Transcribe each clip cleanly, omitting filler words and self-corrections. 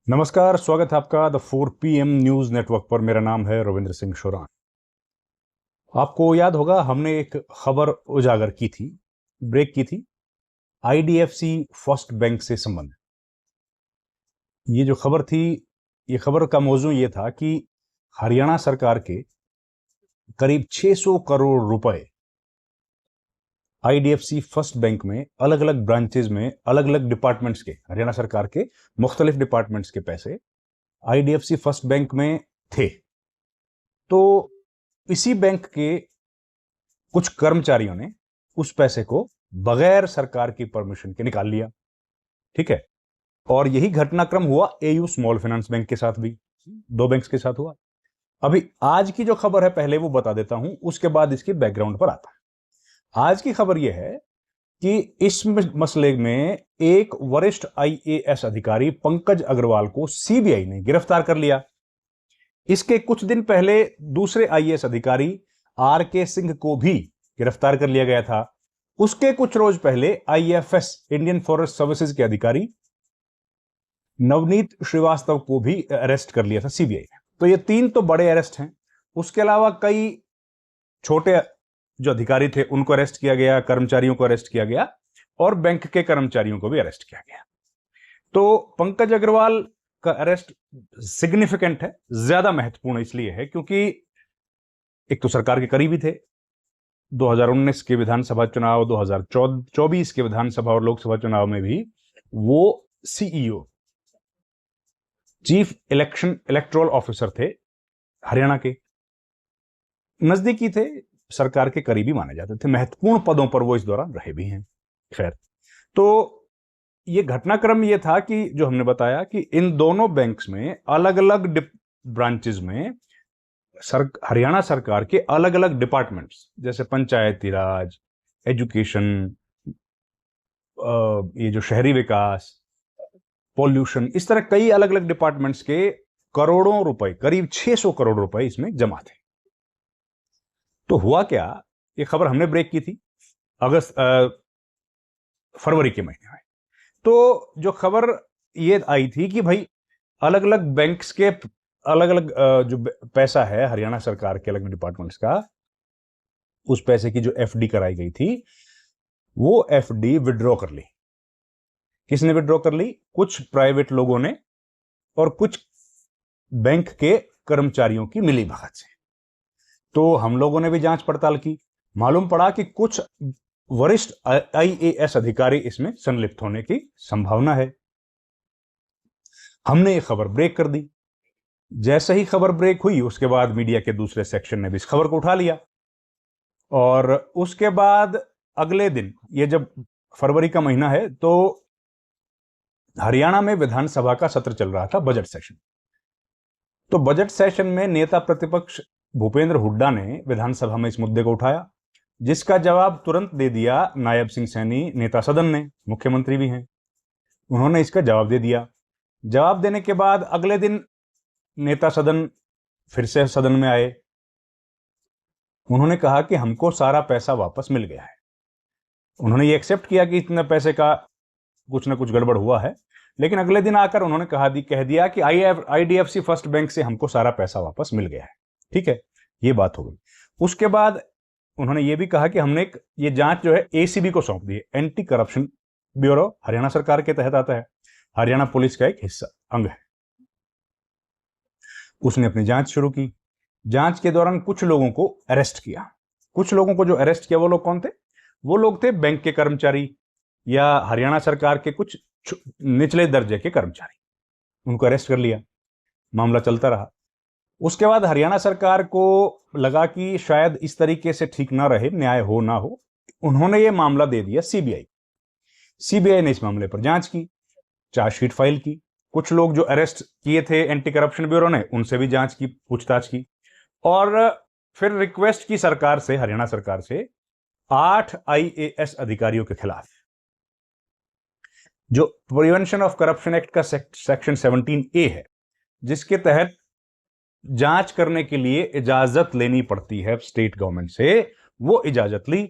नमस्कार, स्वागत है आपका द 4 PM न्यूज नेटवर्क पर। मेरा नाम है रविंद्र सिंह शोरान। आपको याद होगा हमने एक खबर उजागर की थी, ब्रेक की थी, आईडीएफसी फर्स्ट बैंक से संबंधित। ये जो खबर थी, ये खबर का मौजू ये था कि हरियाणा सरकार के करीब 600 करोड़ रुपए आईडीएफसी फर्स्ट बैंक में अलग अलग ब्रांचेज में अलग अलग डिपार्टमेंट्स के, हरियाणा सरकार के मुख्तलिफ डिपार्टमेंट्स के पैसे आईडीएफसी फर्स्ट बैंक में थे। तो इसी बैंक के कुछ कर्मचारियों ने उस पैसे को बगैर सरकार की परमिशन के निकाल लिया। ठीक है, और यही घटनाक्रम हुआ एयू स्मॉल फाइनेंस बैंक के साथ भी, दो बैंक्स के साथ हुआ। अभी आज की जो खबर है पहले वो बता देता हूं, उसके बाद इसके बैकग्राउंड पर आता है। आज की खबर यह है कि इस मसले में एक वरिष्ठ आईएएस अधिकारी पंकज अग्रवाल को सीबीआई ने गिरफ्तार कर लिया। इसके कुछ दिन पहले दूसरे आईएएस अधिकारी आरके सिंह को भी गिरफ्तार कर लिया गया था। उसके कुछ रोज पहले आईएफएस इंडियन फॉरेस्ट सर्विसेज के अधिकारी नवनीत श्रीवास्तव को भी अरेस्ट कर लिया था सीबीआई ने। तो ये तीन तो बड़े अरेस्ट हैं। उसके अलावा कई छोटे जो अधिकारी थे उनको अरेस्ट किया गया, कर्मचारियों को अरेस्ट किया गया और बैंक के कर्मचारियों को भी अरेस्ट किया गया। तो पंकज अग्रवाल का अरेस्ट सिग्निफिकेंट है, ज्यादा महत्वपूर्ण इसलिए है क्योंकि एक तो सरकार के करीबी थे। 2019 के विधानसभा चुनाव, 2024 के विधानसभा और लोकसभा चुनाव में भी वो सीईओ, चीफ इलेक्टोरल ऑफिसर थे, हरियाणा के नजदीकी थे, सरकार के करीबी माने जाते थे, महत्वपूर्ण पदों पर वो इस दौरान रहे भी हैं। खैर, तो ये घटनाक्रम ये था कि जो हमने बताया कि इन दोनों बैंक्स में अलग अलग ब्रांचेस में हरियाणा सरकार के अलग अलग डिपार्टमेंट्स, जैसे पंचायती राज, एजुकेशन, ये जो शहरी विकास, पॉल्यूशन, इस तरह कई अलग अलग डिपार्टमेंट्स के करोड़ों रुपए, करीब 600 करोड़ रुपए इसमें जमा थे। तो हुआ क्या, ये खबर हमने ब्रेक की थी फरवरी के महीने में। तो जो खबर ये आई थी कि भाई अलग अलग बैंक्स के अलग अलग जो पैसा है हरियाणा सरकार के अलग डिपार्टमेंट्स का, उस पैसे की जो एफडी कराई गई थी वो एफडी विड्रॉ कर ली। किसने विड्रॉ कर ली? कुछ प्राइवेट लोगों ने और कुछ बैंक के कर्मचारियों की मिलीभगत से। तो हम लोगों ने भी जांच पड़ताल की, मालूम पड़ा कि कुछ वरिष्ठ आईएएस अधिकारी इसमें संलिप्त होने की संभावना है। हमने ये खबर ब्रेक कर दी। जैसे ही खबर ब्रेक हुई उसके बाद मीडिया के दूसरे सेक्शन ने भी इस खबर को उठा लिया और उसके बाद अगले दिन, ये जब फरवरी का महीना है, तो हरियाणा में विधानसभा का सत्र चल रहा था, बजट सेशन। तो बजट सेशन में नेता प्रतिपक्ष भूपेंद्र हुड्डा ने विधानसभा में इस मुद्दे को उठाया, जिसका जवाब तुरंत दे दिया नायब सिंह सैनी, नेता सदन ने, मुख्यमंत्री भी हैं, उन्होंने इसका जवाब दे दिया। जवाब देने के बाद अगले दिन नेता सदन फिर से सदन में आए। उन्होंने कहा कि हमको सारा पैसा वापस मिल गया है। उन्होंने ये एक्सेप्ट किया कि इतने पैसे का कुछ ना कुछ गड़बड़ हुआ है, लेकिन अगले दिन आकर उन्होंने कह दिया कि आईडीएफसी फर्स्ट बैंक से हमको सारा पैसा वापस मिल गया है। ठीक है, ये बात हो गई। उसके बाद उन्होंने ये भी कहा कि हमने ये जांच जो है एसीबी को सौंप दी है, एंटी करप्शन ब्यूरो, हरियाणा सरकार के तहत आता है, हरियाणा पुलिस का एक हिस्सा, अंग है। उसने अपनी जांच शुरू की। जांच के दौरान कुछ लोगों को अरेस्ट किया। कुछ लोगों को जो अरेस्ट किया वो लोग कौन थे? वो लोग थे बैंक के कर्मचारी या हरियाणा सरकार के कुछ निचले दर्जे के कर्मचारी, उनको अरेस्ट कर लिया। मामला चलता रहा। उसके बाद हरियाणा सरकार को लगा कि शायद इस तरीके से ठीक ना रहे, न्याय हो ना हो, उन्होंने ये मामला दे दिया सीबीआई। सीबीआई ने इस मामले पर जांच की, चार्जशीट फाइल की। कुछ लोग जो अरेस्ट किए थे एंटी करप्शन ब्यूरो ने, उनसे भी जांच की, पूछताछ की, और फिर रिक्वेस्ट की सरकार से, हरियाणा सरकार से, 8 आईएएस अधिकारियों के खिलाफ, जो प्रिवेंशन ऑफ करप्शन एक्ट का सेक्शन 17A है, जिसके तहत जांच करने के लिए इजाजत लेनी पड़ती है स्टेट गवर्नमेंट से, वो इजाजत ली।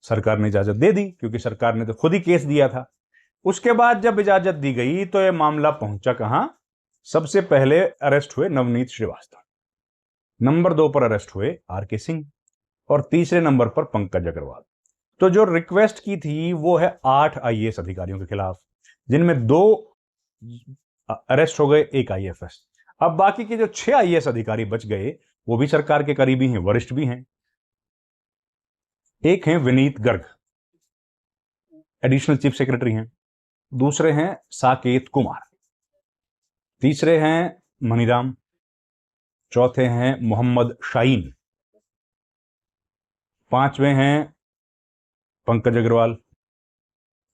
सरकार ने इजाजत दे दी क्योंकि सरकार ने तो खुद ही केस दिया था। उसके बाद जब इजाजत दी गई तो यह मामला पहुंचा कहां? सबसे पहले अरेस्ट हुए नवनीत श्रीवास्तव, नंबर 2 पर अरेस्ट हुए आर.के. सिंह और तीसरे नंबर पर पंकज अग्रवाल। तो जो रिक्वेस्ट की थी वो है 8 आईएएस अधिकारियों के खिलाफ, जिनमें 2 अरेस्ट हो गए, 1 आईएफएस। अब बाकी के जो 6 आईएएस अधिकारी बच गए वो भी सरकार के करीबी हैं, वरिष्ठ भी हैं। एक हैं Vineet Garg, additional chief secretary हैं। दूसरे हैं साकेत कुमार, तीसरे हैं मनीराम, चौथे हैं मोहम्मद शाहीन, पांचवें हैं पंकज अग्रवाल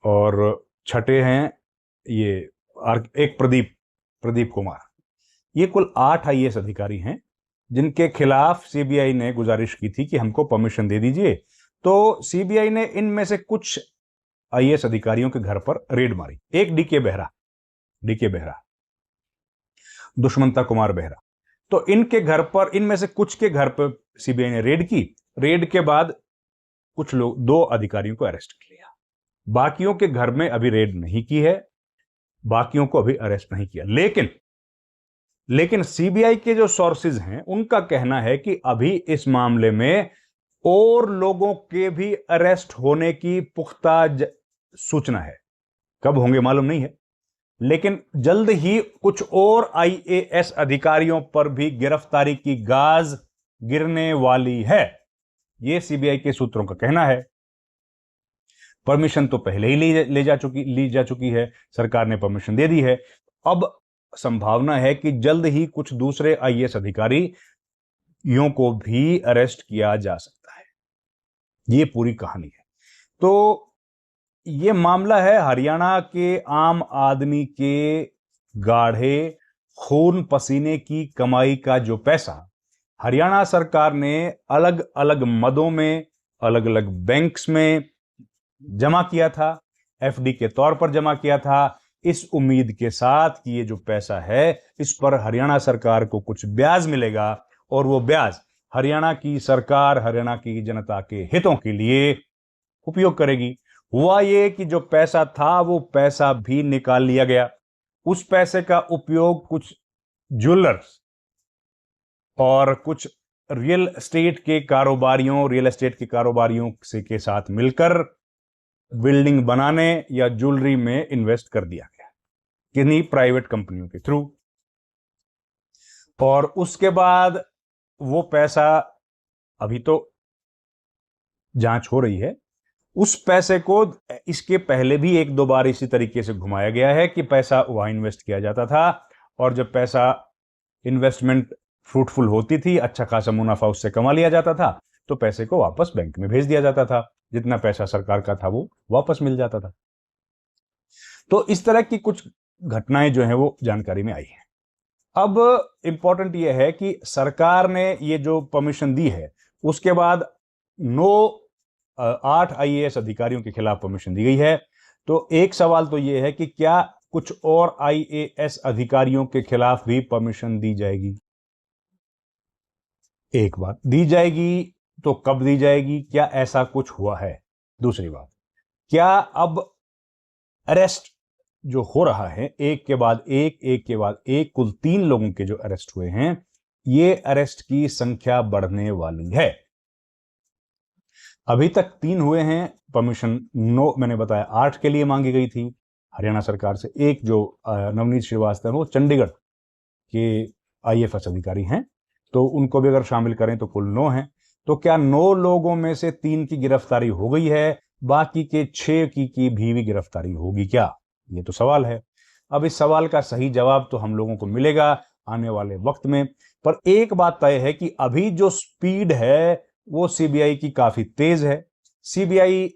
और छठे हैं ये एक प्रदीप कुमार। ये कुल 8 आईएएस अधिकारी हैं जिनके खिलाफ सीबीआई ने गुजारिश की थी कि हमको परमिशन दे दीजिए। तो सीबीआई ने इनमें से कुछ आईएएस अधिकारियों के घर पर रेड मारी। एक डीके बेहरा, दुष्मंता कुमार बेहरा, तो इनके घर पर, इनमें से कुछ के घर पर सीबीआई ने रेड की। रेड के बाद कुछ लोग, 2 अधिकारियों को अरेस्ट किया। बाकियों के घर में अभी रेड नहीं की है, बाकियों को अभी अरेस्ट नहीं किया। लेकिन सीबीआई के जो सोर्सेज हैं उनका कहना है कि अभी इस मामले में और लोगों के भी अरेस्ट होने की पुख्ता सूचना है। कब होंगे मालूम नहीं है, लेकिन जल्द ही कुछ और आईएएस अधिकारियों पर भी गिरफ्तारी की गाज गिरने वाली है, यह सीबीआई के सूत्रों का कहना है। परमिशन तो पहले ही ली जा चुकी है, सरकार ने परमिशन दे दी है। अब संभावना है कि जल्द ही कुछ दूसरे आईएएस अधिकारियों को भी अरेस्ट किया जा सकता है। यह पूरी कहानी है। तो यह मामला है हरियाणा के आम आदमी के गाढ़े खून पसीने की कमाई का जो पैसा हरियाणा सरकार ने अलग अलग मदों में, अलग अलग बैंक्स में जमा किया था, एफडी के तौर पर जमा किया था, इस उम्मीद के साथ कि ये जो पैसा है इस पर हरियाणा सरकार को कुछ ब्याज मिलेगा और वो ब्याज हरियाणा की सरकार, हरियाणा की जनता के हितों के लिए उपयोग करेगी। हुआ ये कि जो पैसा था वो पैसा भी निकाल लिया गया। उस पैसे का उपयोग कुछ ज्वेलर्स और कुछ रियल एस्टेट के कारोबारियों से के साथ मिलकर बिल्डिंग बनाने या ज्वेलरी में इन्वेस्ट कर दिया गया किन्हीं प्राइवेट कंपनियों के थ्रू। और उसके बाद वो पैसा, अभी तो जांच हो रही है, उस पैसे को इसके पहले भी 1-2 बार इसी तरीके से घुमाया गया है कि पैसा वहां इन्वेस्ट किया जाता था और जब पैसा इन्वेस्टमेंट फ्रूटफुल होती थी, अच्छा खासा मुनाफा उससे कमा लिया जाता था, तो पैसे को वापस बैंक में भेज दिया जाता था। जितना पैसा सरकार का था वो वापस मिल जाता था। तो इस तरह की कुछ घटनाएं जो हैं वो जानकारी में आई हैं। अब इंपॉर्टेंट यह है कि सरकार ने ये जो परमिशन दी है उसके बाद 8 आईएएस अधिकारियों के खिलाफ परमिशन दी गई है। तो एक सवाल तो यह है कि क्या कुछ और आईएएस अधिकारियों के खिलाफ भी परमिशन दी जाएगी? एक बात, दी जाएगी तो कब दी जाएगी? क्या ऐसा कुछ हुआ है? दूसरी बात, क्या अब अरेस्ट जो हो रहा है एक के बाद एक, कुल 3 लोगों के जो अरेस्ट हुए हैं, ये अरेस्ट की संख्या बढ़ने वाली है। अभी तक 3 हुए हैं, परमिशन 9 मैंने बताया 8 के लिए मांगी गई थी हरियाणा सरकार से। एक जो नवनीत श्रीवास्तव वो चंडीगढ़ के आईएफएस अधिकारी हैं, तो उनको भी अगर शामिल करें तो कुल 9 हैं। तो क्या 9 लोगों में से 3 की गिरफ्तारी हो गई है, बाकी के 6 की भी गिरफ्तारी होगी क्या? ये तो सवाल है। अब इस सवाल का सही जवाब तो हम लोगों को मिलेगा आने वाले वक्त में। पर एक बात तय है कि अभी जो स्पीड है वो सीबीआई की काफी तेज है। सीबीआई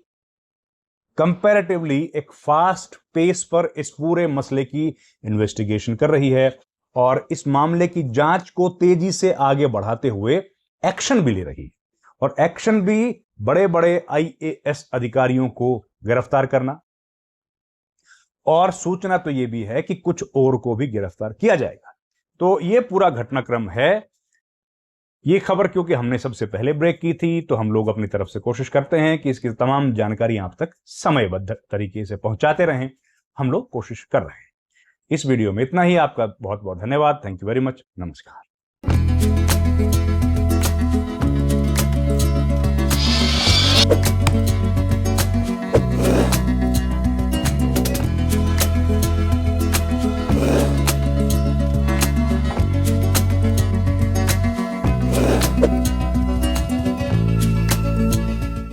कंपैरेटिवली एक फास्ट पेस पर इस पूरे मसले की इन्वेस्टिगेशन कर रही है और इस मामले की जांच को तेजी से आगे बढ़ाते हुए एक्शन भी ले रही है। और एक्शन भी बड़े बड़े आईएएस अधिकारियों को गिरफ्तार करना, और सूचना तो यह भी है कि कुछ और को भी गिरफ्तार किया जाएगा। तो यह पूरा घटनाक्रम है। यह खबर क्योंकि हमने सबसे पहले ब्रेक की थी, तो हम लोग अपनी तरफ से कोशिश करते हैं कि इसकी तमाम जानकारी आप तक समयबद्ध तरीके से पहुंचाते रहें। हम लोग कोशिश कर रहे हैं। इस वीडियो में इतना ही। आपका बहुत बहुत धन्यवाद। Thank you very much. नमस्कार।